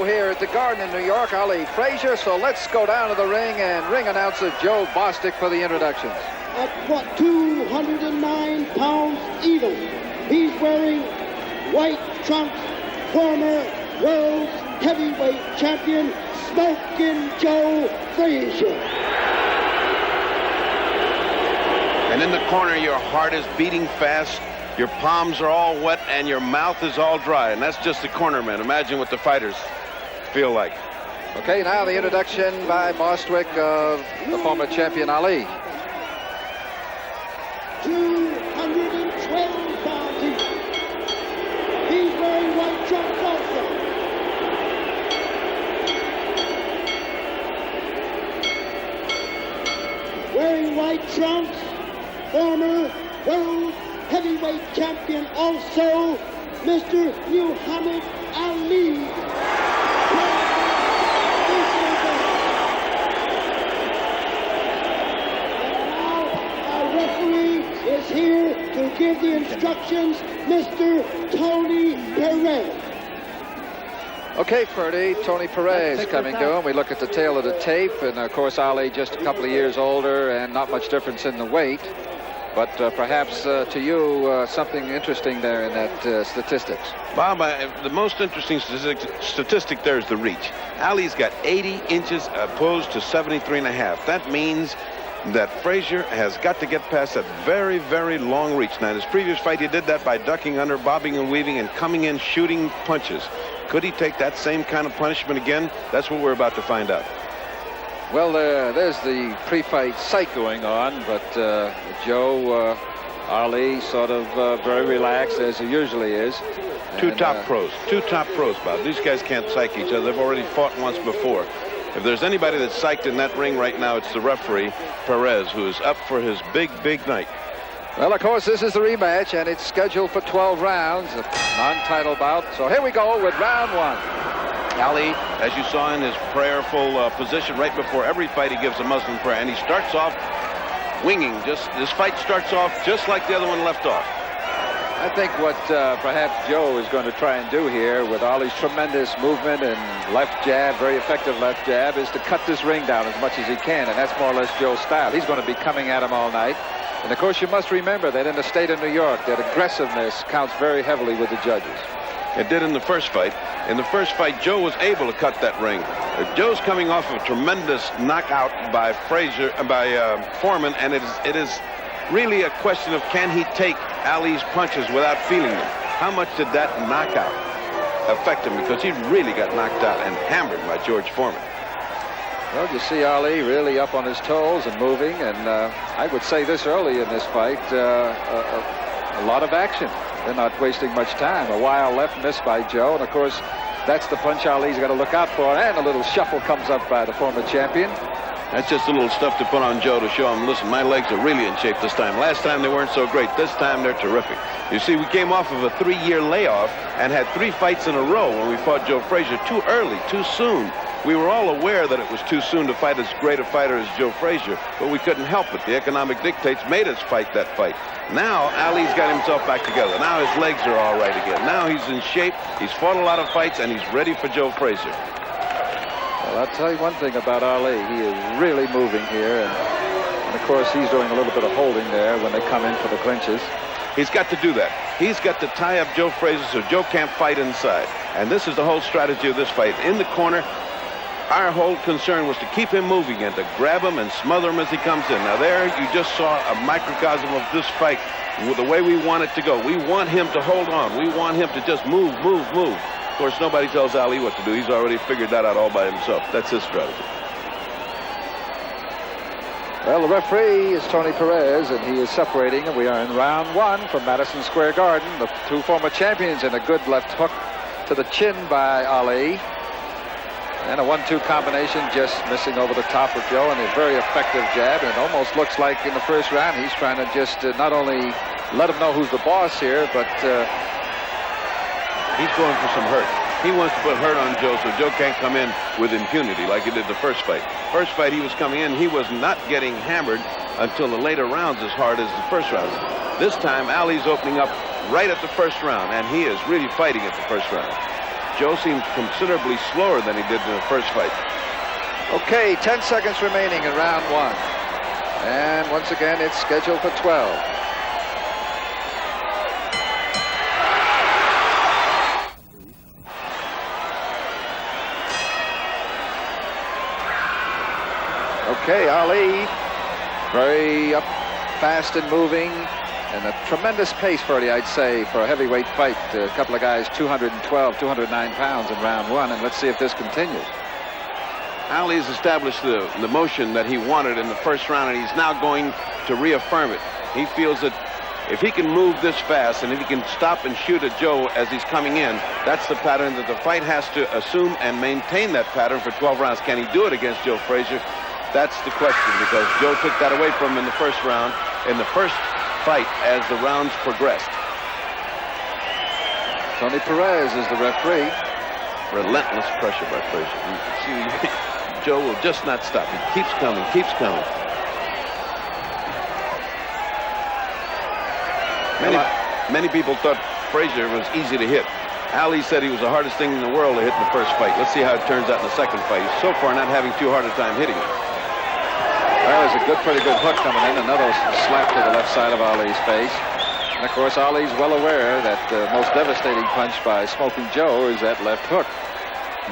here at the Garden in New York. Ali Frazier. So let's go down to the ring, and ring announcer Joe Bostic for the introductions. At what, 209 pounds even, he's wearing white trunks, former world heavyweight champion, Smoking Joe Frazier. And in the corner, your heart is beating fast, your palms are all wet, and your mouth is all dry. And that's just the corner, man. Imagine what the fighters feel like. Okay, now the introduction by Bostwick of the former champion Ali. 212 pounds even. He's wearing white trunks also. Wearing white trunks, former world heavyweight champion also, Mr. Muhammad Ali. Is here to give the instructions, Mr. Tony Perez. Okay, Ferdy, Tony Perez coming to him. We look at the tail of the tape, and of course Ali just a couple of years older and not much difference in the weight. But perhaps to you, something interesting there in that statistics. Bob, the most interesting statistic there is the reach. Ali's got 80 inches opposed to 73.5. That means that Frazier has got to get past that very, very long reach. Now, in his previous fight, he did that by ducking under, bobbing and weaving, and coming in shooting punches. Could he take that same kind of punishment again? That's what we're about to find out. Well, there's the pre-fight psych going on, but Joe, Ali, sort of very relaxed, as he usually is. Two top pros, Bob. These guys can't psych each other. They've already fought once before. If there's anybody that's psyched in that ring right now, it's the referee, Perez, who is up for his big, big night. Well, of course, this is the rematch, and it's scheduled for 12 rounds, a non-title bout. So here we go with round one. Ali, as you saw in his prayerful position right before every fight, he gives a Muslim prayer, and he starts off winging. This fight starts off just like the other one left off. I think what perhaps Joe is going to try and do here with Ali's tremendous movement and left jab, very effective left jab, is to cut this ring down as much as he can, and that's more or less Joe's style. He's going to be coming at him all night. And, of course, you must remember that in the state of New York, that aggressiveness counts very heavily with the judges. It did in the first fight. In the first fight, Joe was able to cut that ring. Joe's coming off of a tremendous knockout by Foreman, and it is really a question of can he take Ali's punches without feeling them. How much did that knockout affect him? Because he really got knocked out and hammered by George Foreman. Well, you see Ali really up on his toes and moving, and I would say this early in this fight, a lot of action. They're not wasting much time. A wild left missed by Joe, and of course, that's the punch Ali's got to look out for, and a little shuffle comes up by the former champion. That's just a little stuff to put on Joe to show him, listen, my legs are really in shape this time. Last time they weren't so great. This time they're terrific. You see, we came off of a 3-year layoff and had 3 fights in a row when we fought Joe Frazier too early, too soon. We were all aware that it was too soon to fight as great a fighter as Joe Frazier, but we couldn't help it. The economic dictates made us fight that fight. Now, Ali's got himself back together. Now his legs are all right again. Now he's in shape. He's fought a lot of fights, and he's ready for Joe Frazier. Well, I'll tell you one thing about Ali. He is really moving here, and of course, he's doing a little bit of holding there when they come in for the clinches. He's got to do that. He's got to tie up Joe Frazier so Joe can't fight inside. And this is the whole strategy of this fight. In the corner, our whole concern was to keep him moving and to grab him and smother him as he comes in. Now there, you just saw a microcosm of this fight with the way we want it to go. We want him to hold on. We want him to just move, move, move. Of course, nobody tells Ali what to do. He's already figured that out all by himself. That's his strategy. Well, the referee is Tony Perez, and he is separating. We are in round one from Madison Square Garden. The two former champions, and a good left hook to the chin by Ali. And a 1-2 combination, just missing over the top of Joe, and a very effective jab. And it almost looks like in the first round he's trying to just not only let him know who's the boss here, but he's going for some hurt. He wants to put hurt on Joe so Joe can't come in with impunity like he did the first fight. First fight he was coming in, he was not getting hammered until the later rounds as hard as the first round. This time Ali's opening up right at the first round, and he is really fighting at the first round. Joe seems considerably slower than he did in the first fight. Okay, 10 seconds remaining in round 1. And once again, it's scheduled for 12. Okay, Ali, very up, fast and moving, and a tremendous pace, Ferdy, I'd say, for a heavyweight fight. A couple of guys, 212, 209 pounds in round 1, and let's see if this continues. Ali's established the motion that he wanted in the first round, and he's now going to reaffirm it. He feels that if he can move this fast and if he can stop and shoot at Joe as he's coming in, that's the pattern that the fight has to assume and maintain that pattern for 12 rounds. Can he do it against Joe Frazier? That's the question, because Joe took that away from him in the first round, in the first fight as the rounds progressed. Tony Perez is the referee. Relentless pressure by Frazier. You see, Joe will just not stop. He keeps coming, keeps coming. Many people thought Frazier was easy to hit. Ali said he was the hardest thing in the world to hit in the first fight. Let's see how it turns out in the second fight. He's so far not having too hard a time hitting it. Well, there's a pretty good hook coming in. Another slap to the left side of Ali's face. And of course, Ali's well aware that the most devastating punch by Smoking Joe is that left hook,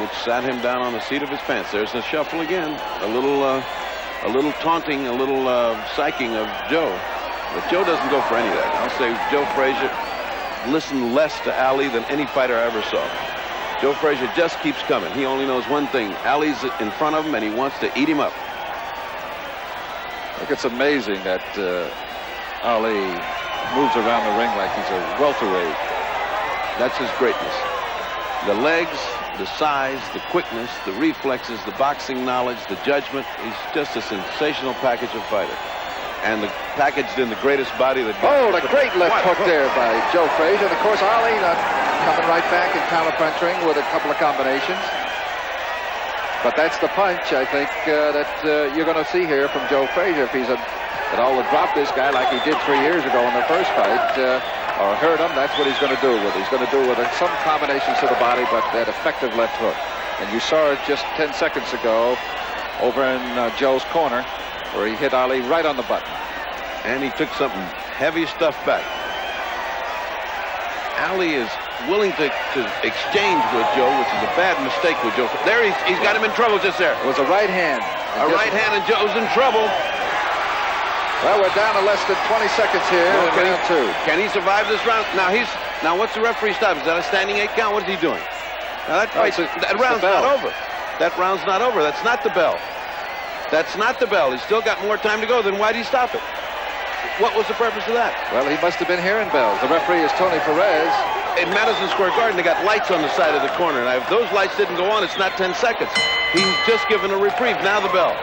which sat him down on the seat of his pants. There's the shuffle again. A little taunting, a little psyching of Joe. But Joe doesn't go for any of that. I'll say Joe Frazier listened less to Ali than any fighter I ever saw. Joe Frazier just keeps coming. He only knows one thing. Ali's in front of him, and he wants to eat him up. I think it's amazing that Ali moves around the ring like he's a welterweight. That's his greatness. The legs, the size, the quickness, the reflexes, the boxing knowledge, the judgment. He's just a sensational package of fighter. And packaged in the greatest body that... Oh, the great left hook there by Joe Frazier. And of course, Ali coming right back and counter-punching with a couple of combinations. But that's the punch, I think, that you're going to see here from Joe Frazier. If he's at all to drop this guy like he did 3 years ago in the first fight, or hurt him, that's what he's going to do with it. He's going to do with it some combinations to the body, but that effective left hook. And you saw it just 10 seconds ago over in Joe's corner, where he hit Ali right on the button. And he took something heavy stuff back. Ali is willing to exchange with Joe, which is a bad mistake with Joe. There, he's got him in trouble just there. It was a right hand. A right hand, and Joe's in trouble. Well, we're down to less than 20 seconds here in round 2. Can he survive this round? Now what's the referee stop? Is that a standing 8 count? What is he doing? Now that round's not over. That round's not over. That's not the bell. That's not the bell. He's still got more time to go. Then why did he stop it? What was the purpose of that? Well, he must have been hearing bells. The referee is Tony Perez. In Madison Square Garden, they got lights on the side of the corner. Now, if those lights didn't go on, it's not 10 seconds. He's just given a reprieve. Now the bell.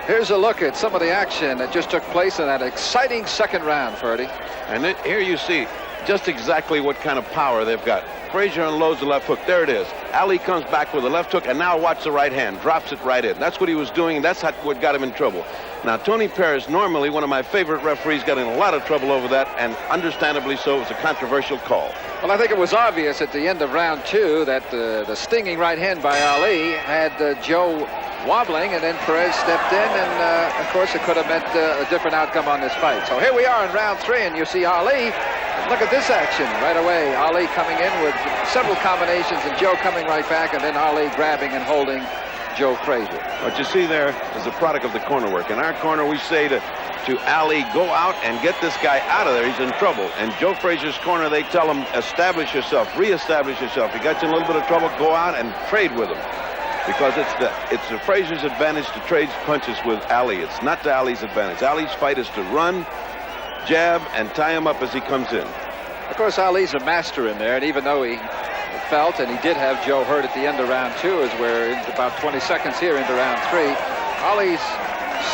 Here's a look at some of the action that just took place in that exciting second round, Ferdy. And here you see just exactly what kind of power they've got. Frazier unloads the left hook. There it is. Ali comes back with a left hook, and now watch the right hand. Drops it right in. That's what he was doing, and that's what got him in trouble. Now, Tony Perez, normally one of my favorite referees, got in a lot of trouble over that, and understandably so. It was a controversial call. Well, I think it was obvious at the end of round 2 that the stinging right hand by Ali had Joe wobbling, and then Perez stepped in, and of course it could have meant a different outcome on this fight. So here we are in round 3, and you see Ali. Look at this action right away. Ali coming in with several combinations, and Joe coming right back, and then Ali grabbing and holding Joe Frazier. What you see there is a product of the corner work. In our corner, we say to Ali, go out and get this guy out of there. He's in trouble. And Joe Frazier's corner, they tell him, establish yourself, reestablish yourself. He got you in a little bit of trouble, go out and trade with him. Because it's the Frazier's advantage to trade punches with Ali. It's not to Ali's advantage. Ali's fight is to run, jab, and tie him up as he comes in. Of course, Ali's a master in there, and even though he felt, and he did have Joe hurt at the end of round 2, as we're in about 20 seconds here into round 3, Ali's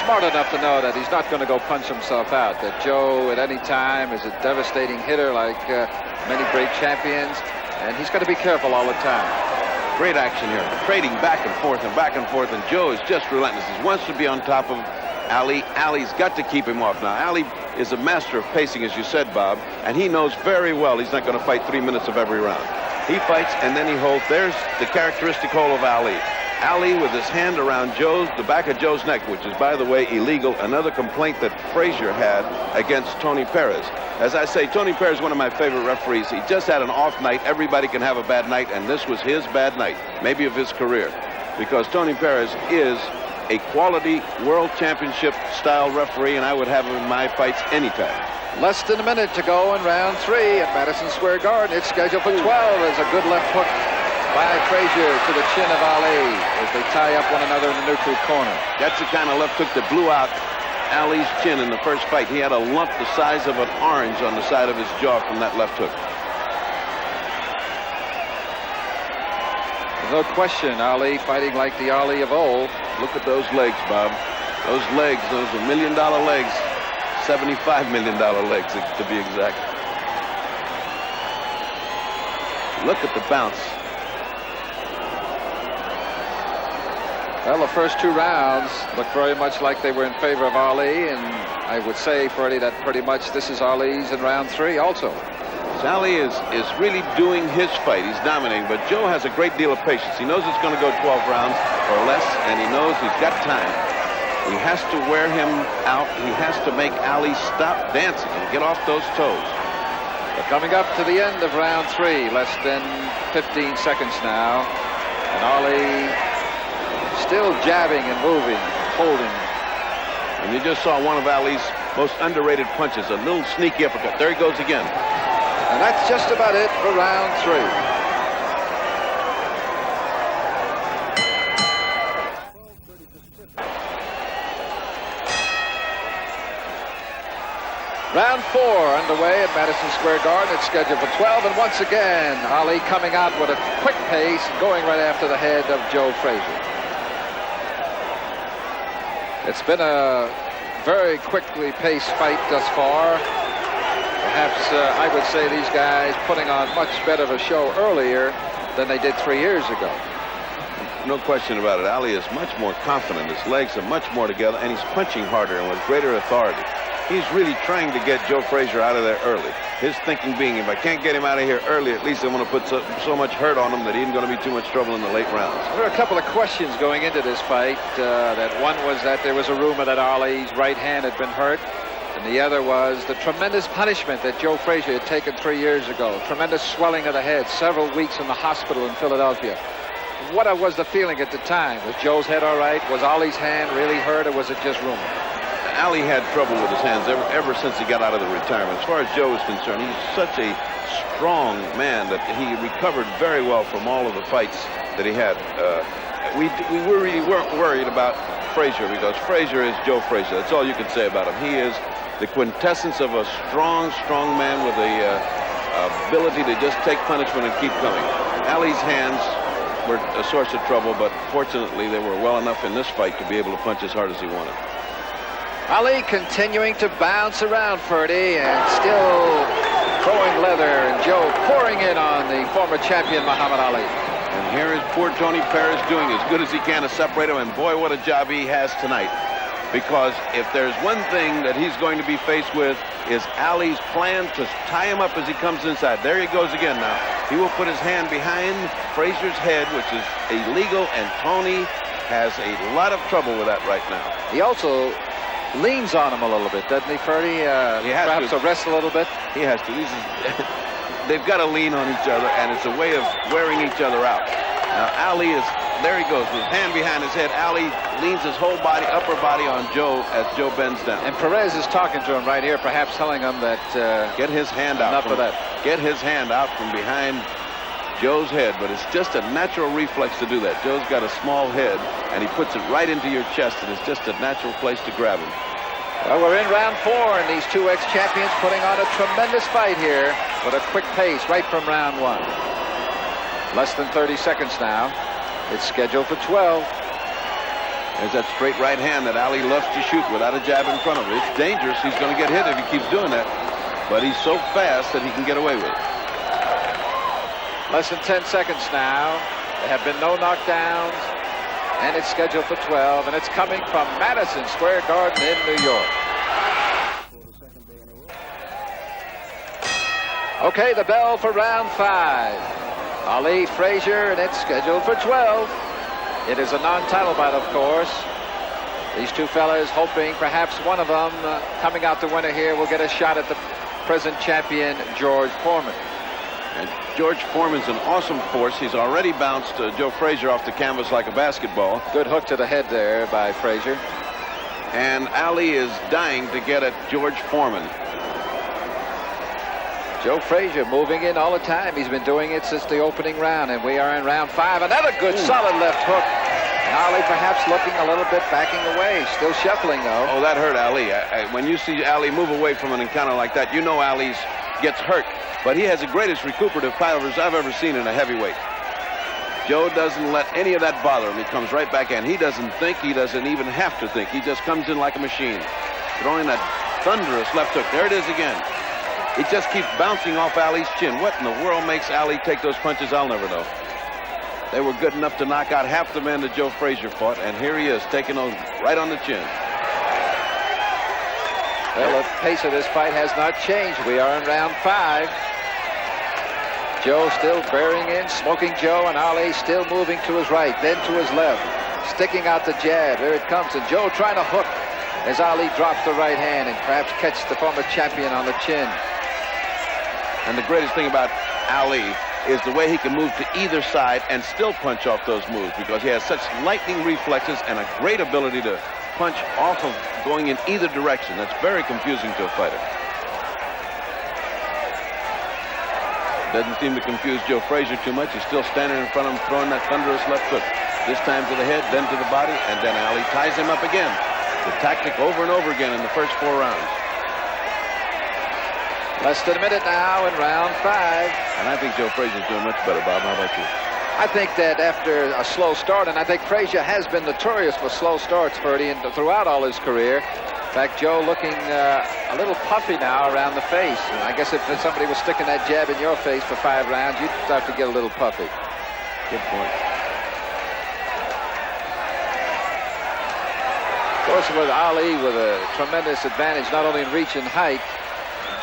smart enough to know that he's not going to go punch himself out, that Joe at any time is a devastating hitter like many great champions, and he's got to be careful all the time. Great action here, trading back and forth, and Joe is just relentless. He wants to be on top of Ali. Ali's got to keep him off now. Ali is a master of pacing, as you said, Bob, and he knows very well he's not going to fight 3 minutes of every round. He fights and then he holds. There's the characteristic hold of Ali. Ali with his hand around the back of Joe's neck, which is, by the way, illegal. Another complaint that Frazier had against Tony Perez. As I say, Tony Perez is one of my favorite referees. He just had an off night. Everybody can have a bad night, and this was his bad night, maybe of his career, because Tony Perez is a quality world championship style referee, and I would have him in my fights anytime. Less than a minute to go in round 3 at Madison Square Garden. It's scheduled for 12. There's a good left hook by Frazier to the chin of Ali as they tie up one another in the neutral corner. That's the kind of left hook that blew out Ali's chin in the first fight. He had a lump the size of an orange on the side of his jaw from that left hook. No question, Ali fighting like the Ali of old. Look at those legs, Bob. Those legs, those are $1 million legs. $75 million legs, to be exact. Look at the bounce. Well, the first 2 rounds look very much like they were in favor of Ali, and I would say, Freddie, that pretty much this is Ali's in round 3 also. Ali is really doing his fight. He's dominating, but Joe has a great deal of patience. He knows it's going to go 12 rounds or less, and he knows he's got time. He has to wear him out. He has to make Ali stop dancing and get off those toes. We're coming up to the end of round 3, less than 15 seconds now, and Ali still jabbing and moving, holding. And you just saw one of Ali's most underrated punches, a little sneaky uppercut. There he goes again. And that's just about it for round 3. Round 4 underway at Madison Square Garden. It's scheduled for 12, and once again, Ali coming out with a quick pace and going right after the head of Joe Frazier. It's been a very quickly paced fight thus far. Perhaps I would say these guys putting on much better of a show earlier than they did 3 years ago. No question about it. Ali is much more confident. His legs are much more together, and he's punching harder and with greater authority. He's really trying to get Joe Frazier out of there early. His thinking being, if I can't get him out of here early, at least I'm going to put so much hurt on him that he isn't going to be too much trouble in the late rounds. There are a couple of questions going into this fight. That one was that there was a rumor that Ali's right hand had been hurt. And the other was the tremendous punishment that Joe Frazier had taken 3 years ago. Tremendous swelling of the head, several weeks in the hospital in Philadelphia. What was the feeling at the time? Was Joe's head all right? Was Ali's hand really hurt, or was it just rumor? Ali had trouble with his hands ever since he got out of the retirement. As far as Joe is concerned, he's such a strong man that he recovered very well from all of the fights that he had. We really weren't worried about Frazier because Frazier is Joe Frazier. That's all you can say about him. He is the quintessence of a strong man with the ability to just take punishment and keep coming. Ali's hands were a source of trouble, but fortunately they were well enough in this fight to be able to punch as hard as he wanted. Ali continuing to bounce around, Ferdy, and still throwing leather, and Joe pouring in on the former champion Muhammad Ali. And here is poor Tony Perez doing as good as he can to separate him, and boy, what a job he has tonight. Because if there's one thing that he's going to be faced with is Ali's plan to tie him up as he comes inside. There he goes again now. He will put his hand behind Frazier's head, which is illegal, and Tony has a lot of trouble with that right now. He also leans on him a little bit, doesn't he, Ferdy? He has perhaps to rest a little bit. He has to. They've got to lean on each other, and it's a way of wearing each other out. Now, Ali is, there he goes, with his hand behind his head. Ali leans his whole body, upper body on Joe as Joe bends down. And Perez is talking to him right here, perhaps telling him that... get his hand out. Enough of that. Get his hand out from behind Joe's head, but it's just a natural reflex to do that. Joe's got a small head, and he puts it right into your chest, and it's just a natural place to grab him. Well, we're in round 4, and these two ex-champions putting on a tremendous fight here with a quick pace right from round 1. Less than 30 seconds now. It's scheduled for 12. There's that straight right hand that Ali loves to shoot without a jab in front of it. It's dangerous. He's going to get hit if he keeps doing that, but he's so fast that he can get away with it. Less than 10 seconds now. There have been no knockdowns, and it's scheduled for 12, and it's coming from Madison Square Garden in New York. Okay, the bell for round 5. Ali, Frazier, and it's scheduled for 12. It is a non-title bout, of course. These two fellas hoping perhaps one of them coming out the winner here will get a shot at the present champion, George Foreman. And George Foreman's an awesome force. He's already bounced Joe Frazier off the canvas like a basketball. Good hook to the head there by Frazier. And Ali is dying to get at George Foreman. Joe Frazier moving in all the time. He's been doing it since the opening round, and we are in round 5. Another good solid left hook. And Ali perhaps looking a little bit backing away. Still shuffling, though. Oh, that hurt Ali. When you see Ali move away from an encounter like that, you know Ali gets hurt. But he has the greatest recuperative powers I've ever seen in a heavyweight. Joe doesn't let any of that bother him. He comes right back in. He doesn't think. He doesn't even have to think. He just comes in like a machine. Throwing that thunderous left hook. There it is again. It just keeps bouncing off Ali's chin. What in the world makes Ali take those punches? I'll never know. They were good enough to knock out half the men that Joe Frazier fought, and here he is taking those right on the chin. Well, the pace of this fight has not changed. We are in round 5. Joe still bearing in, smoking Joe, and Ali still moving to his right, then to his left, sticking out the jab. There it comes, and Joe trying to hook as Ali drops the right hand and perhaps catch the former champion on the chin. And the greatest thing about Ali is the way he can move to either side and still punch off those moves, because he has such lightning reflexes and a great ability to punch off of going in either direction. That's very confusing to a fighter. Doesn't seem to confuse Joe Frazier too much. He's still standing in front of him, throwing that thunderous left hook. This time to the head, then to the body, and then Ali ties him up again. The tactic over and over again in the first 4 rounds. Less than a minute now in round 5. And I think Joe Frazier's doing much better, Bob. How about you? I think that after a slow start, and I think Frazier has been notorious for slow starts, Ferdy, and throughout all his career. In fact, Joe looking a little puffy now around the face. And I guess if somebody was sticking that jab in your face for 5 rounds, you'd start to get a little puffy. Good point. Of course, with Ali with a tremendous advantage, not only in reach and height,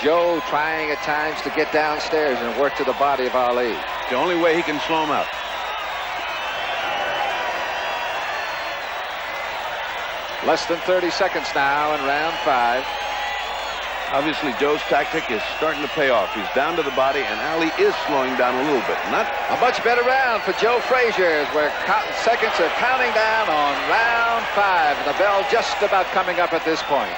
Joe trying at times to get downstairs and work to the body of Ali. The only way he can slow him out. Less than 30 seconds now in round 5. Obviously, Joe's tactic is starting to pay off. He's down to the body, and Ali is slowing down a little bit. Not a much better round for Joe Frazier as we're seconds are counting down on round 5. And the bell just about coming up at this point.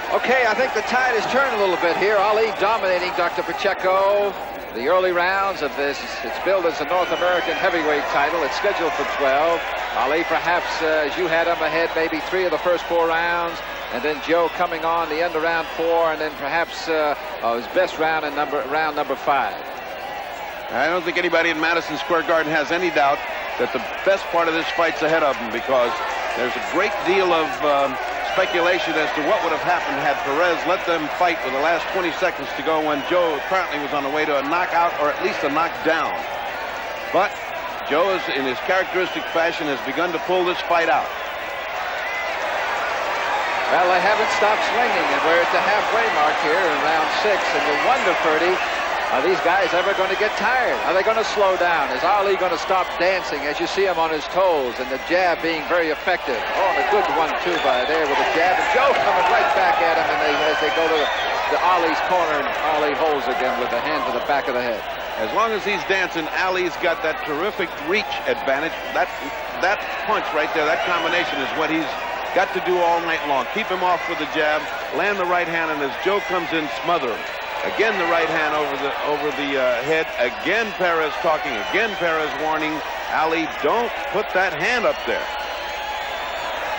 Okay, I think the tide has turned a little bit here. Ali dominating Dr. Pacheco. The early rounds of this, it's billed as a North American heavyweight title. It's scheduled for 12. Ali perhaps, as you had him ahead, maybe 3 of the first 4 rounds. And then Joe coming on the end of round 4, and then perhaps his best round in round number 5. I don't think anybody in Madison Square Garden has any doubt that the best part of this fight's ahead of them, because there's a great deal of speculation as to what would have happened had Perez let them fight with the last 20 seconds to go when Joe apparently was on the way to a knockout or at least a knockdown. But Joe, is, in his characteristic fashion, has begun to pull this fight out. Well, they haven't stopped swinging, and we're at the halfway mark here in round 6, and you wonder, Ferdy, are these guys ever going to get tired? Are they going to slow down? Is Ali going to stop dancing as you see him on his toes, and the jab being very effective? Oh, and a good 1-2 by there with a jab, and Joe coming right back at him, and as they go to Ali's corner, and Ali holds again with the hand to the back of the head. As long as he's dancing, Ali's got that terrific reach advantage. That punch right there, that combination is what he's got to do all night long. Keep him off with the jab, land the right hand, and as Joe comes in, smother him. Again, the right hand over the head. Again, Perez talking. Again, Perez warning. Ali, don't put that hand up there.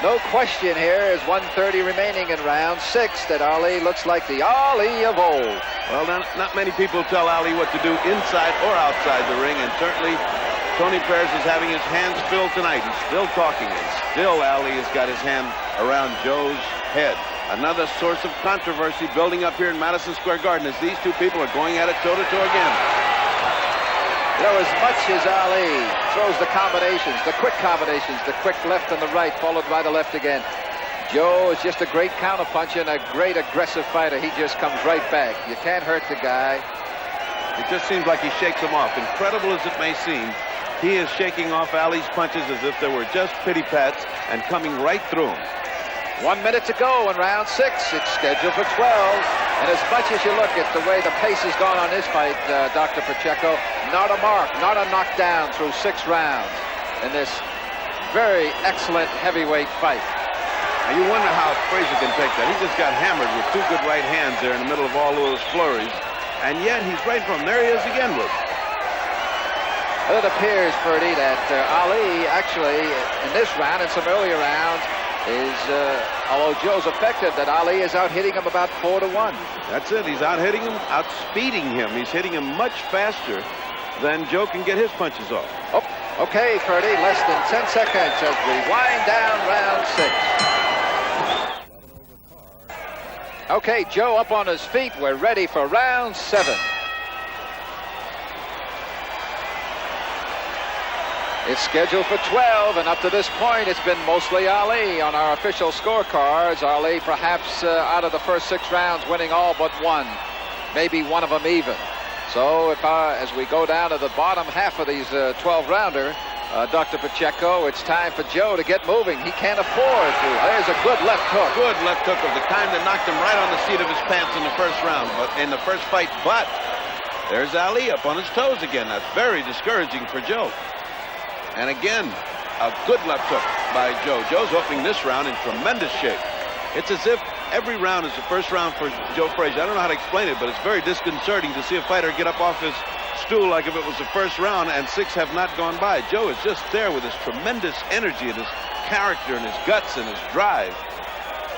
No question here, is 1:30 remaining in round 6, that Ali looks like the Ali of old. Well, not many people tell Ali what to do inside or outside the ring, and certainly Tony Perez is having his hands filled tonight. He's still talking, and still Ali has got his hand around Joe's head. Another source of controversy building up here in Madison Square Garden as these two people are going at it toe-to-toe again. You know, as much as Ali throws the combinations, the quick left and the right, followed by the left again, Joe is just a great counterpuncher and a great aggressive fighter. He just comes right back. You can't hurt the guy. It just seems like he shakes them off. Incredible as it may seem, he is shaking off Ali's punches as if they were just pity pats and coming right through him. 1 minute to go in round 6. It's scheduled for 12. And as much as you look at the way the pace has gone on this fight, Dr. Pacheco, not a mark, not a knockdown through 6 rounds in this very excellent heavyweight fight. Now you wonder how Frazier can take that. He just got hammered with 2 good right hands there in the middle of all those flurries. And yet he's right from there he is again with. Well, it appears, Ferdy, that Ali actually in this round and some earlier rounds is, although Joe's effective, that Ali is out hitting him about 4-1. That's it. He's out hitting him, out speeding him. He's hitting him much faster than Joe can get his punches off. Oh, okay, Ferdy, less than 10 seconds as we wind down round 6. Okay, Joe up on his feet. We're ready for round 7. It's scheduled for 12, and up to this point, it's been mostly Ali on our official scorecards. Ali perhaps out of the first 6 rounds winning all but 1, maybe one of them even. So if as we go down to the bottom half of these 12-rounder, Dr. Pacheco, it's time for Joe to get moving. He can't afford to. There's a good left hook. Good left hook of the kind that knocked him right on the seat of his pants in the first round, but in the first fight. But there's Ali up on his toes again. That's very discouraging for Joe. And again, a good left hook by Joe. Joe's opening this round in tremendous shape. It's as if every round is the first round for Joe Frazier. I don't know how to explain it, but it's very disconcerting to see a fighter get up off his stool like if it was the first round and 6 have not gone by. Joe is just there with his tremendous energy and his character and his guts and his drive.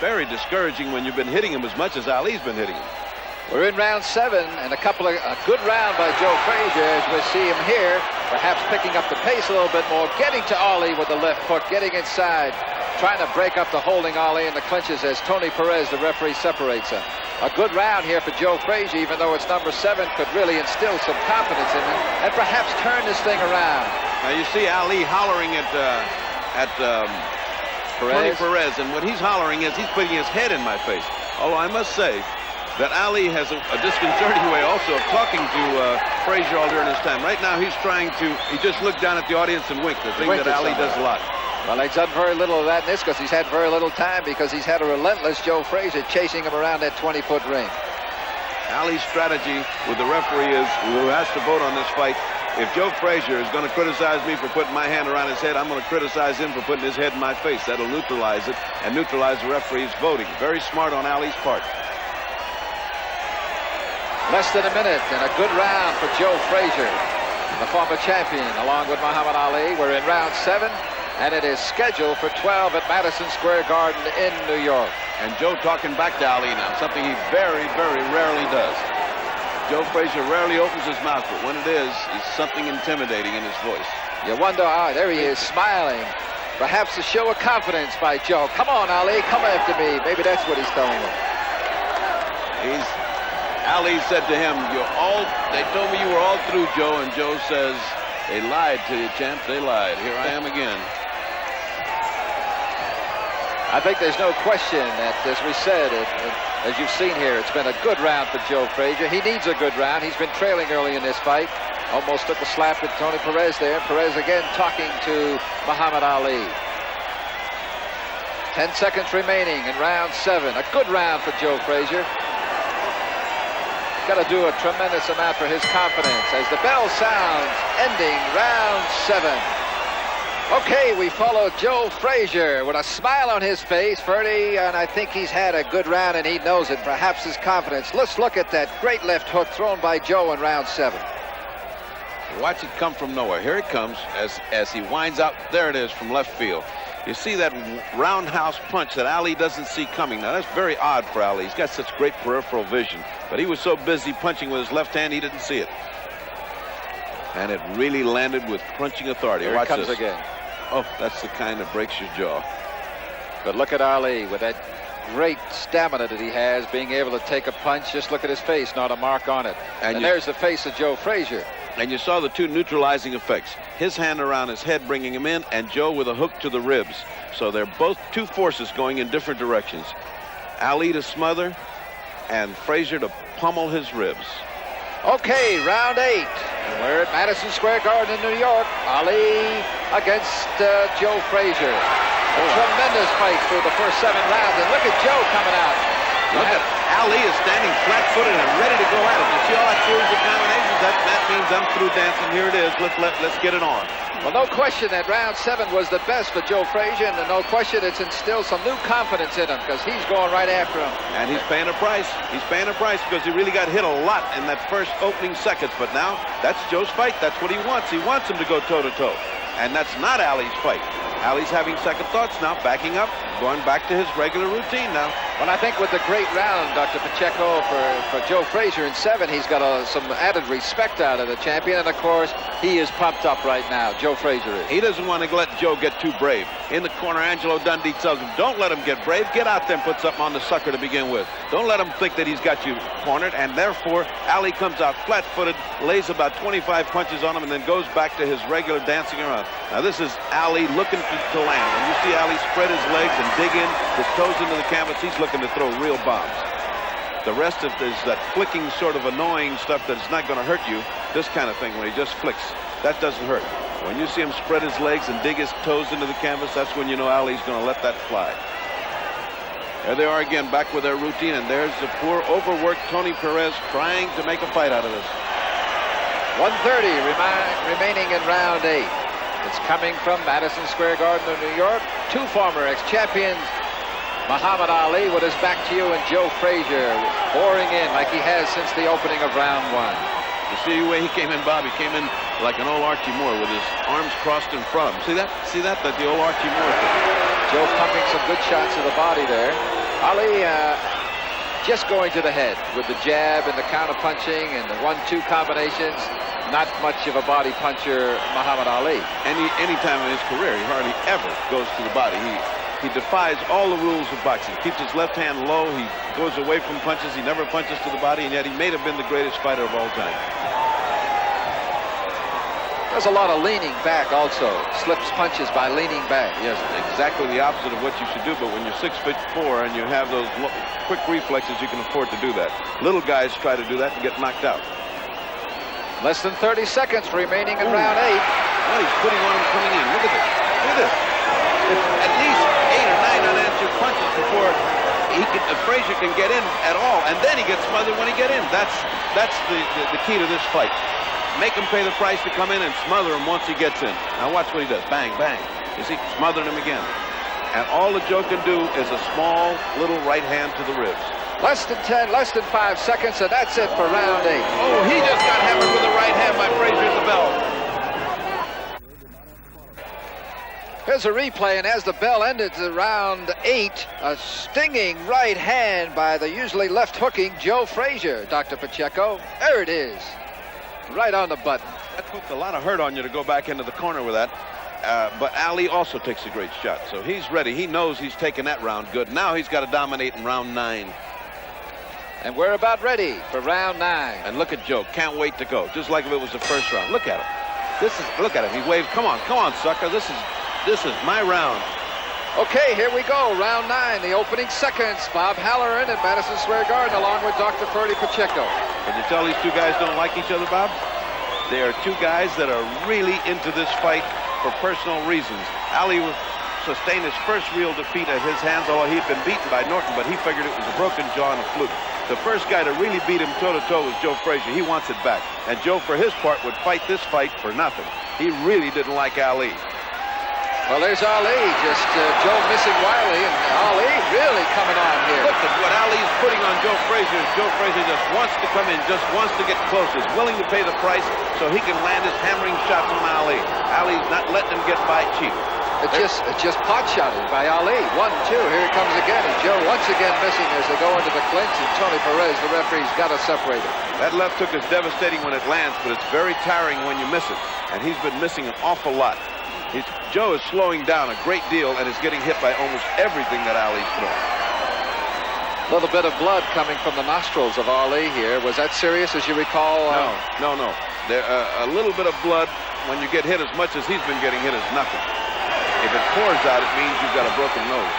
Very discouraging when you've been hitting him as much as Ali's been hitting him. We're in round 7, and a good round by Joe Frazier as we see him here, perhaps picking up the pace a little bit more, getting to Ali with the left foot, getting inside, trying to break up the holding Ali in the clinches as Tony Perez, the referee, separates him. A good round here for Joe Frazier, even though it's number 7, could really instill some confidence in him and perhaps turn this thing around. Now you see Ali hollering at Tony Perez, and what he's hollering is he's putting his head in my face. Although I must say that Ali has a disconcerting way also of talking to Frazier all during this time. Right now he just looked down at the audience and winked, the thing that Ali does a lot. Well, he's done very little of that in this because he's had very little time, because he's had a relentless Joe Frazier chasing him around that 20-foot ring. Ali's strategy with the referee is, who has to vote on this fight, if Joe Frazier is going to criticize me for putting my hand around his head, I'm going to criticize him for putting his head in my face. That'll neutralize it and neutralize the referee's voting. Very smart on Ali's part. Less than a minute and a good round for Joe Frazier, the former champion, along with Muhammad Ali. We're in round 7, and it is scheduled for 12 at Madison Square Garden in New York. And Joe talking back to Ali now, something he very, very rarely does. Joe Frazier rarely opens his mouth, but when it is, it's something intimidating in his voice. You wonder, there he is, smiling. Perhaps a show of confidence by Joe. Come on, Ali, come after me. Maybe that's what he's telling him. Ali said to him, they told me you were all through, Joe, and Joe says, they lied to you, champ, they lied. Here I am again. I think there's no question that, as we said, as you've seen here, it's been a good round for Joe Frazier. He needs a good round. He's been trailing early in this fight. Almost took a slap at Tony Perez there. Perez again talking to Muhammad Ali. 10 seconds remaining in round 7. A good round for Joe Frazier. Got to do a tremendous amount for his confidence as the bell sounds, ending round 7. Okay, we follow Joe Frazier with a smile on his face, Ferdy, and I think he's had a good round and he knows it, perhaps his confidence. Let's look at that great left hook thrown by Joe in round 7. Watch it come from nowhere. Here it comes as he winds out. There it is from left field. You see that roundhouse punch that Ali doesn't see coming. Now, that's very odd for Ali. He's got such great peripheral vision. But he was so busy punching with his left hand, he didn't see it. And it really landed with crunching authority. Here Watch it comes this. again. Oh, that's the kind that breaks your jaw. But look at Ali with that great stamina that he has, being able to take a punch. Just look at his face, not a mark on it. And there's the face of Joe Frazier. And you saw the two neutralizing effects. His hand around his head bringing him in, and Joe with a hook to the ribs. So they're both two forces going in different directions. Ali to smother and Frazier to pummel his ribs. Okay, round 8. And we're at Madison Square Garden in New York. Ali against Joe Frazier. A tremendous fight through the first 7 rounds. And look at Joe coming out. Look at Ali is standing flat-footed and ready to go at it. You see all that series of combinations? That means I'm through dancing. Here it is. Let's get it on. Well, no question that round 7 was the best for Joe Frazier, and no question it's instilled some new confidence in him because he's going right after him. And he's paying a price. He's paying a price because he really got hit a lot in that first opening seconds. But now, that's Joe's fight. That's what he wants. He wants him to go toe-to-toe. And that's not Ali's fight. Ali's having second thoughts now, backing up, going back to his regular routine now. Well, I think with the great round, Dr. Pacheco, for Joe Frazier in 7, he's got some added respect out of the champion. And, of course, he is pumped up right now. Joe Frazier is. He doesn't want to let Joe get too brave. In the corner, Angelo Dundee tells him, don't let him get brave. Get out there and put something on the sucker to begin with. Don't let him think that he's got you cornered. And, therefore, Ali comes out flat-footed, lays about 25 punches on him, and then goes back to his regular dancing around. Now, this is Ali looking to land. When you see Ali spread his legs and dig in, his toes into the canvas, he's looking to throw real bombs. The rest of is that flicking sort of annoying stuff that's not going to hurt you. This kind of thing when he just flicks, that doesn't hurt. When you see him spread his legs and dig his toes into the canvas, that's when you know Ali's going to let that fly. There they are again, back with their routine, and there's the poor overworked Tony Perez trying to make a fight out of this. 1:30 remaining in round 8. It's coming from Madison Square Garden of New York. 2 former ex-champions, Muhammad Ali with his back to you, and Joe Frazier pouring in like he has since the opening of round 1. You see the way he came in, Bob? He came in like an old Archie Moore with his arms crossed in front of him. See that? See that? That the old Archie Moore thing. Joe pumping some good shots to the body there. Ali just going to the head with the jab and the counter punching and the 1-2 combinations. Not much of a body puncher, Muhammad Ali. Any time in his career, he hardly ever goes to the body. He defies all the rules of boxing. Keeps his left hand low. He goes away from punches. He never punches to the body, and yet he may have been the greatest fighter of all time. There's a lot of leaning back also. Slips punches by leaning back. Yes, exactly the opposite of what you should do, but when you're 6'4" and you have those quick reflexes, you can afford to do that. Little guys try to do that and get knocked out. Less than 30 seconds remaining in round 8. Oh, he's putting on him coming in. Look at this. Look at this. It's at least 8 or 9 unanswered punches before Frazier can get in at all, and then he gets smothered when he gets in. That's the key to this fight. Make him pay the price to come in and smother him once he gets in. Now watch what he does. Bang, bang. You see, smothering him again. And all that Joe can do is a small little right hand to the ribs. Less than 10, less than 5 seconds, and that's it for round 8. Oh, he just got hammered with a right hand by Frazier at the bell. Here's a replay, and as the bell ended to round 8, a stinging right hand by the usually left-hooking Joe Frazier, Dr. Pacheco. There it is, right on the button. That puts a lot of hurt on you to go back into the corner with that. But Ali also takes a great shot, so he's ready. He knows he's taken that round good. Now he's got to dominate in round 9. And we're about ready for round 9. And look at Joe. Can't wait to go. Just like if it was the first round. Look at him. Look at him. He waves. Come on, sucker. This is my round. Okay, here we go. Round 9, the opening seconds. Bob Halloran at Madison Square Garden along with Dr. Ferdy Pacheco. Can you tell these two guys don't like each other, Bob? They are two guys that are really into this fight for personal reasons. Ali sustained his first real defeat at his hands, although he'd been beaten by Norton, but he figured it was a broken jaw and a fluke. The first guy to really beat him toe-to-toe was Joe Frazier. He wants it back. And Joe, for his part, would fight this fight for nothing. He really didn't like Ali. Well, there's Ali, just Joe missing Wiley, and Ali really coming on here. Look at what Ali is putting on Joe Frazier. Joe Frazier just wants to come in, just wants to get close, is willing to pay the price so he can land his hammering shots on Ali. Ali's not letting him get by cheap. It's just pot shotting by Ali. 1-2, here it comes again, and Joe once again missing as they go into the clinch, and Tony Perez, the referee's got to separate it. That left hook is devastating when it lands, but it's very tiring when you miss it, and he's been missing an awful lot. Joe is slowing down a great deal and is getting hit by almost everything that Ali's throwing. A little bit of blood coming from the nostrils of Ali here. Was that serious, as you recall? No. There, a little bit of blood when you get hit as much as he's been getting hit is nothing. If it pours out, it means you've got a broken nose.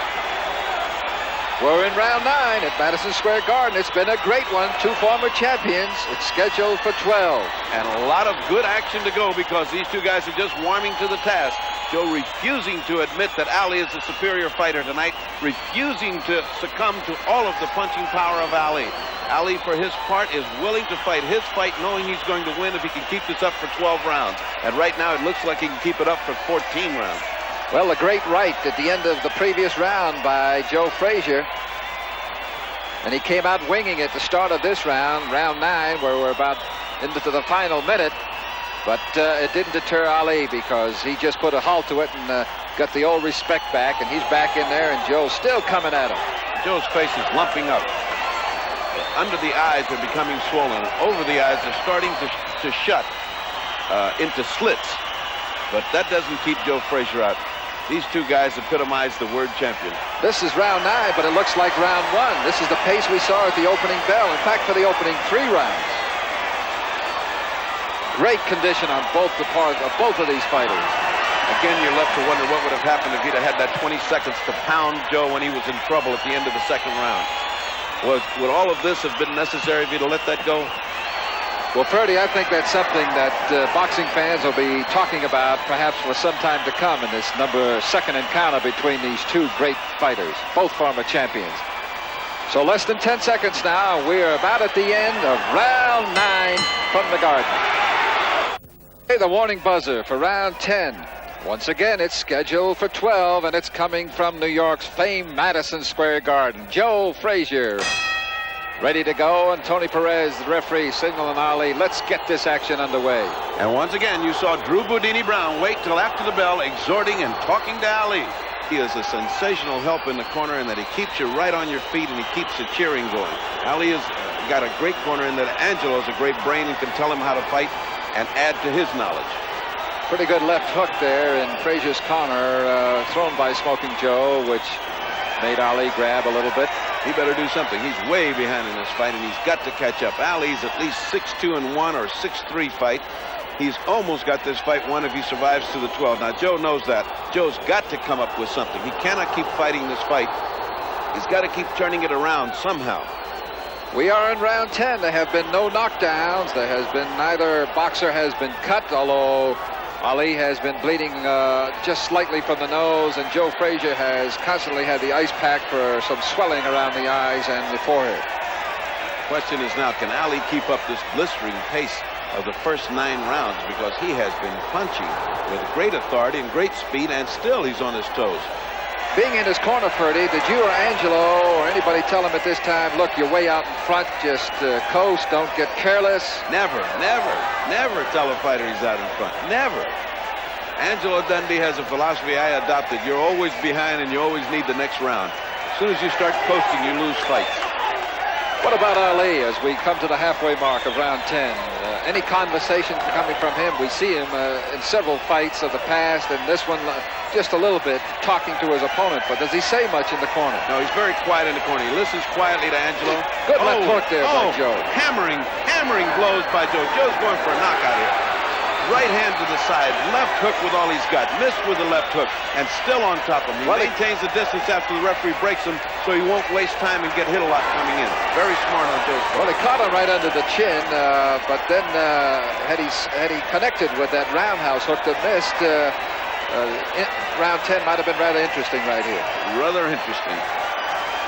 We're in round 9 at Madison Square Garden. It's been a great one. 2 former champions. It's scheduled for 12. And a lot of good action to go because these two guys are just warming to the task. Joe refusing to admit that Ali is the superior fighter tonight, refusing to succumb to all of the punching power of Ali. Ali, for his part, is willing to fight his fight knowing he's going to win if he can keep this up for 12 rounds. And right now it looks like he can keep it up for 14 rounds. Well, a great right at the end of the previous round by Joe Frazier. And he came out winging at the start of this round, round 9, where we're about into the final minute. But it didn't deter Ali because he just put a halt to it and got the old respect back. And he's back in there, and Joe's still coming at him. Joe's face is lumping up. Under the eyes are becoming swollen. Over the eyes are starting to shut into slits. But that doesn't keep Joe Frazier out. These two guys epitomize the word champion. This is round 9, but it looks like round 1. This is the pace we saw at the opening bell. In fact, for the opening 3 rounds. Great condition on both of these fighters. Again, you're left to wonder what would have happened if he'd have had that 20 seconds to pound Joe when he was in trouble at the end of the second round. Would all of this have been necessary if he'd have let that go? Well, Ferdy, I think that's something that boxing fans will be talking about perhaps for some time to come in this second encounter between these two great fighters, both former champions. So less than 10 seconds now. We're about at the end of round 9 from the Garden. The warning buzzer for round 10. Once again, it's scheduled for 12, and it's coming from New York's famed Madison Square Garden. Joe Frazier ready to go, and Tony Perez, the referee, signaling Ali, let's get this action underway. And once again, you saw Drew Boudini Brown wait till after the bell, exhorting and talking to Ali. He is a sensational help in the corner in that he keeps you right on your feet and he keeps the cheering going. Ali has got a great corner in that Angelo is a great brain and can tell him how to fight and add to his knowledge. Pretty good left hook there in Frazier's corner, thrown by Smoking Joe, which made Ali grab a little bit. He better do something. He's way behind in this fight, and he's got to catch up. Ali's at least 6-2-1 or 6-3 fight. He's almost got this fight won if he survives to the 12. Now, Joe knows that. Joe's got to come up with something. He cannot keep fighting this fight. He's got to keep turning it around somehow. We are in round 10. There have been no knockdowns. There has been neither boxer has been cut, although Ali has been bleeding just slightly from the nose, and Joe Frazier has constantly had the ice pack for some swelling around the eyes and the forehead. Question is now, can Ali keep up this blistering pace of the first 9 rounds? Because he has been punching with great authority and great speed, and still he's on his toes. Being in his corner, Ferdy, did you or Angelo or anybody tell him at this time, look, you're way out in front, just coast, don't get careless? Never tell a fighter he's out in front. Never. Angelo Dundee has a philosophy I adopted. You're always behind and you always need the next round. As soon as you start coasting, you lose fights. What about Ali as we come to the halfway mark of round 10? Any conversation coming from him? We see him in several fights of the past, and this one just a little bit talking to his opponent, but does he say much in the corner? No, he's very quiet in the corner. He listens quietly to Angelo. Good left hook there by Joe. Hammering blows by Joe. Joe's going for a knockout here. Right hand to the side, left hook with all he's got. Missed with the left hook, and still on top of him. He maintains the distance after the referee breaks him, so he won't waste time and get hit a lot coming in. Very smart on Joe's part. Well, he caught him right under the chin, but then had he connected with that roundhouse hook that missed, round 10 might have been rather interesting right here. Rather interesting.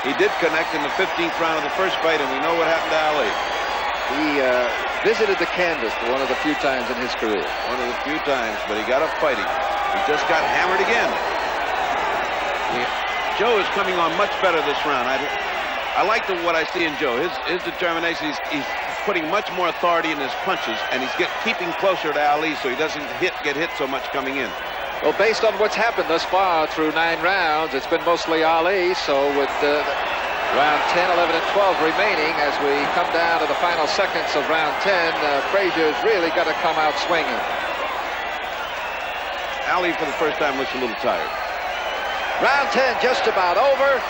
He did connect in the 15th round of the first fight, and we know what happened to Ali. He visited the canvas for one of the few times in his career. One of the few times, but he got up fighting. He just got hammered again. Joe is coming on much better this round. I like what I see in Joe. His determination. He's putting much more authority in his punches, and he's keeping closer to Ali so he doesn't get hit so much coming in. Well, based on what's happened thus far through 9 rounds, it's been mostly Ali. So with round 10, 11, and 12 remaining, as we come down to the final seconds of round 10, Frazier's really got to come out swinging. Ali, for the first time, looks a little tired. Round 10 just about over.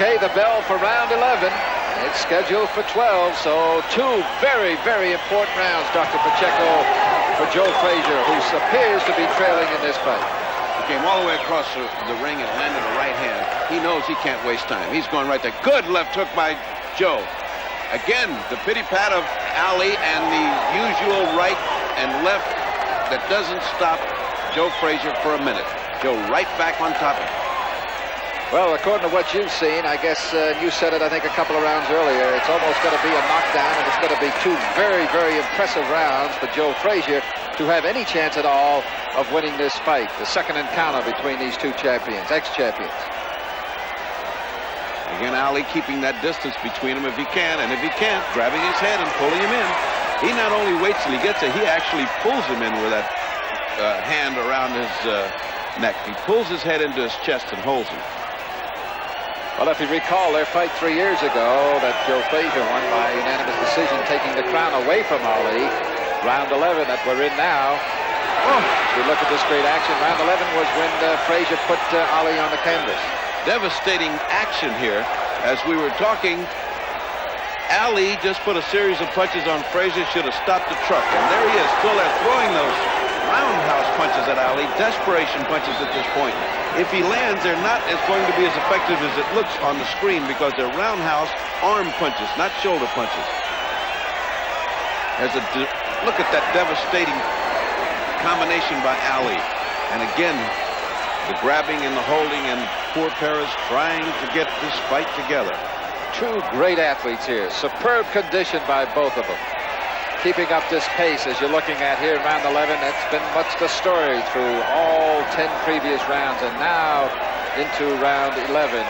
Okay, the bell for round 11. It's scheduled for 12, so two very, very important rounds, Dr. Pacheco, for Joe Frazier, who appears to be trailing in this fight. He came all the way across the ring and landed a right hand. He knows he can't waste time. He's going right there. Good left hook by Joe. Again, the pity-pat of Ali and the usual right and left that doesn't stop Joe Frazier for a minute. Joe right back on top of him. Well, according to what you've seen, I guess you said it, I think, a couple of rounds earlier, it's almost going to be a knockdown, and it's going to be two very, very impressive rounds for Joe Frazier to have any chance at all of winning this fight, the second encounter between these two champions, ex-champions. Again, Ali keeping that distance between them if he can, and if he can't, grabbing his head and pulling him in. He not only waits till he gets it, he actually pulls him in with that hand around his neck. He pulls his head into his chest and holds him. Well, if you recall their fight 3 years ago that Joe Frazier won by unanimous decision, taking the crown away from Ali, round 11 that we're in now. If you look at this great action, round 11 was when Frazier put Ali on the canvas. Devastating action here. As we were talking, Ali just put a series of punches on Frazier, should have stopped the truck. And there he is, still there, throwing those roundhouse punches at Ali, desperation punches at this point. If he lands, they're not going to be as effective as it looks on the screen because they're roundhouse arm punches, not shoulder punches. Look at that devastating combination by Ali. And again, the grabbing and the holding, and poor Perez trying to get this fight together. Two great athletes here. Superb condition by both of them. Keeping up this pace as you're looking at here in round 11, that's been much the story through all 10 previous rounds, and now into round 11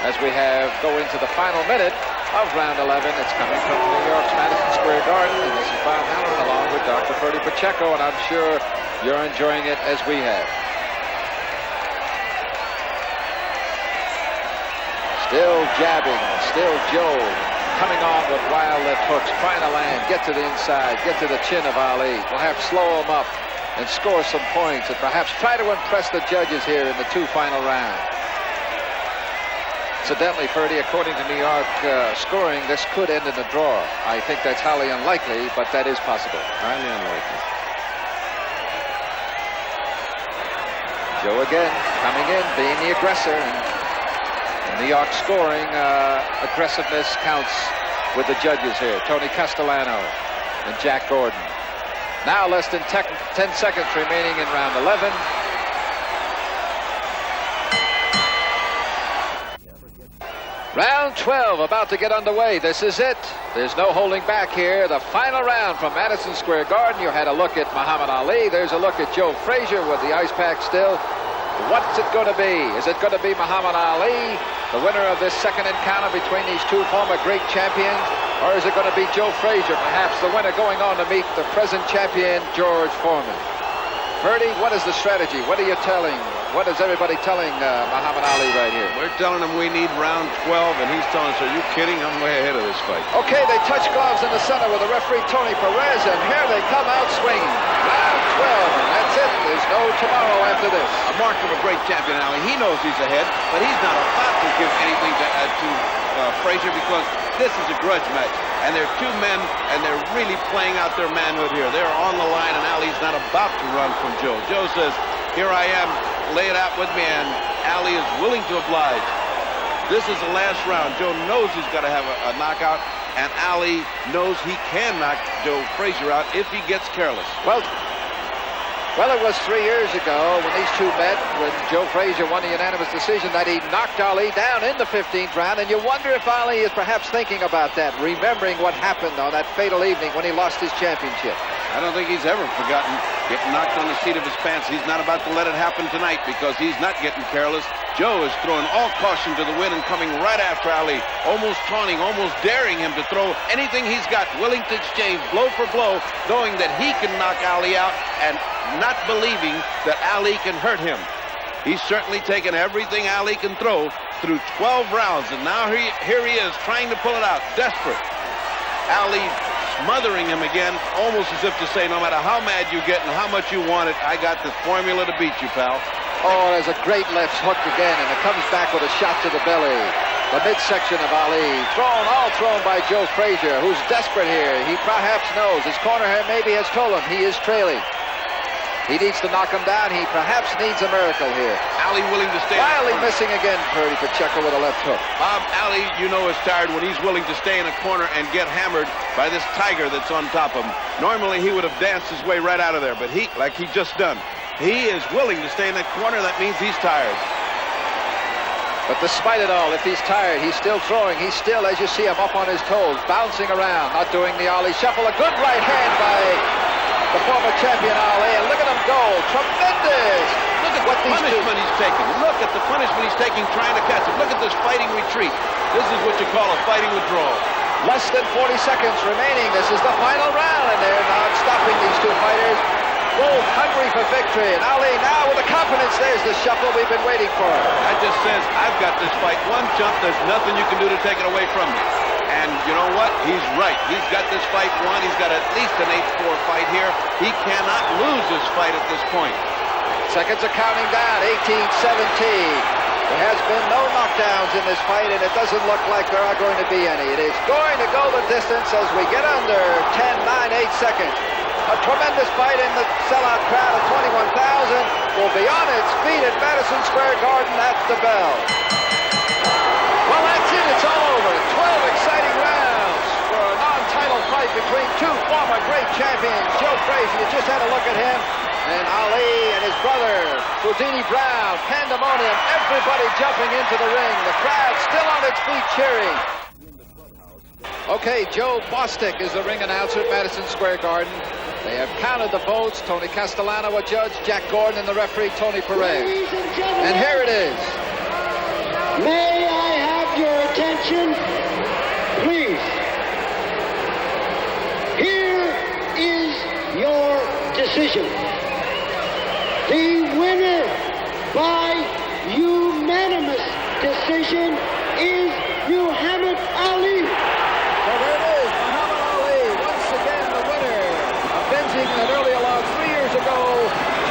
as we go into the final minute of round 11. It's coming from New York's Madison Square Garden, and this is Bob Allen along with Dr. Freddie Pacheco, and I'm sure you're enjoying it as we have. Still jabbing, still Joe coming on with wild left hooks, trying to land, get to the inside, get to the chin of Ali, perhaps slow him up and score some points, and perhaps try to impress the judges here in the two final rounds. Incidentally, Ferdy, according to New York scoring, this could end in a draw. I think that's highly unlikely, but that is possible. Highly unlikely. Joe again coming in, being the aggressor, and New York scoring aggressiveness counts with the judges here. Tony Castellano and Jack Gordon. Now less than 10 seconds remaining in round 11. Round 12 about to get underway. This is it. There's no holding back here. The final round from Madison Square Garden. You had a look at Muhammad Ali. There's a look at Joe Frazier with the ice pack still. What's it going to be? Is it going to be Muhammad Ali, the winner of this second encounter between these two former great champions? Or is it going to be Joe Frazier, perhaps the winner going on to meet the present champion, George Foreman? Ferdy, what is the strategy? What are you telling? What is everybody telling Muhammad Ali right here? We're telling him we need round 12, and he's telling us, are you kidding? I'm way ahead of this fight. Okay, they touch gloves in the center with the referee, Tony Perez, and here they come out swinging. Round 12, and that's it. There's no tomorrow after this. A mark of a great champion, Ali. He knows he's ahead, but he's not about to give anything to Frazier because this is a grudge match. And they're two men, and they're really playing out their manhood here. They're on the line, and Ali's not about to run from Joe. Joe says, here I am, lay it out with me, and Ali is willing to oblige. This is the last round. Joe knows he's got to have a knockout, and Ali knows he can knock Joe Frazier out if he gets careless. Well, it was 3 years ago when these two met, when Joe Frazier won a unanimous decision, that he knocked Ali down in the 15th round, and you wonder if Ali is perhaps thinking about that, remembering what happened on that fatal evening when he lost his championship. I don't think he's ever forgotten getting knocked on the seat of his pants. He's not about to let it happen tonight because he's not getting careless. Joe is throwing all caution to the wind and coming right after Ali, almost taunting, almost daring him to throw anything he's got, willing to exchange blow for blow, knowing that he can knock Ali out and not believing that Ali can hurt him. He's certainly taken everything Ali can throw through 12 rounds, and now here he is trying to pull it out, desperate. Ali smothering him again, almost as if to say, no matter how mad you get and how much you want it, I got the formula to beat you, pal. Oh, there's a great left hook again, and it comes back with a shot to the belly. The midsection of Ali, all thrown by Joe Frazier, who's desperate here. He perhaps knows. His corner here maybe has told him he is trailing. He needs to knock him down. He perhaps needs a miracle here. Ali willing to stay. Ali missing again, Purdy Pacheco with a left hook. Bob, Ali, you know, is tired when he's willing to stay in a corner and get hammered by this tiger that's on top of him. Normally, he would have danced his way right out of there, but like he just done, he is willing to stay in that corner. That means he's tired. But despite it all, if he's tired, he's still throwing. He's still, as you see him, up on his toes, bouncing around, not doing the Ali shuffle. A good right hand by the former champion Ali, and look at him go. Tremendous. Look at what punishment he's taking. Look at the punishment he's taking trying to catch him. Look at this fighting retreat. This is what you call a fighting withdrawal. Less than 40 seconds remaining. This is the final round, and they're not stopping these two fighters. Both hungry for victory, and Ali now with the confidence. There's the shuffle we've been waiting for. That just says, I've got this fight. One jump, there's nothing you can do to take it away from me. And you know what? He's right. He's got this fight won. He's got at least an 8-4 fight here. He cannot lose this fight at this point. Seconds are counting down, 18-17. There has been no knockdowns in this fight, and it doesn't look like there are going to be any. It is going to go the distance as we get under 10, 9, 8 seconds. A tremendous fight, in the sellout crowd of 21,000 will be on its feet at Madison Square Garden at the bell. Well, that's it. It's all over. 12 exciting rounds for a non-title fight between two former great champions. Joe Frazier, you just had a look at him, and Ali and his brother, Houdini Brown. Pandemonium, everybody jumping into the ring. The crowd still on its feet cheering. Okay, Joe Bostic is the ring announcer at Madison Square Garden. They have counted the votes. Tony Castellano a judge, Jack Gordon, and the referee, Tony Perez. And here it is. May I have your attention, please? Here is your decision. The winner by unanimous decision is unanimous.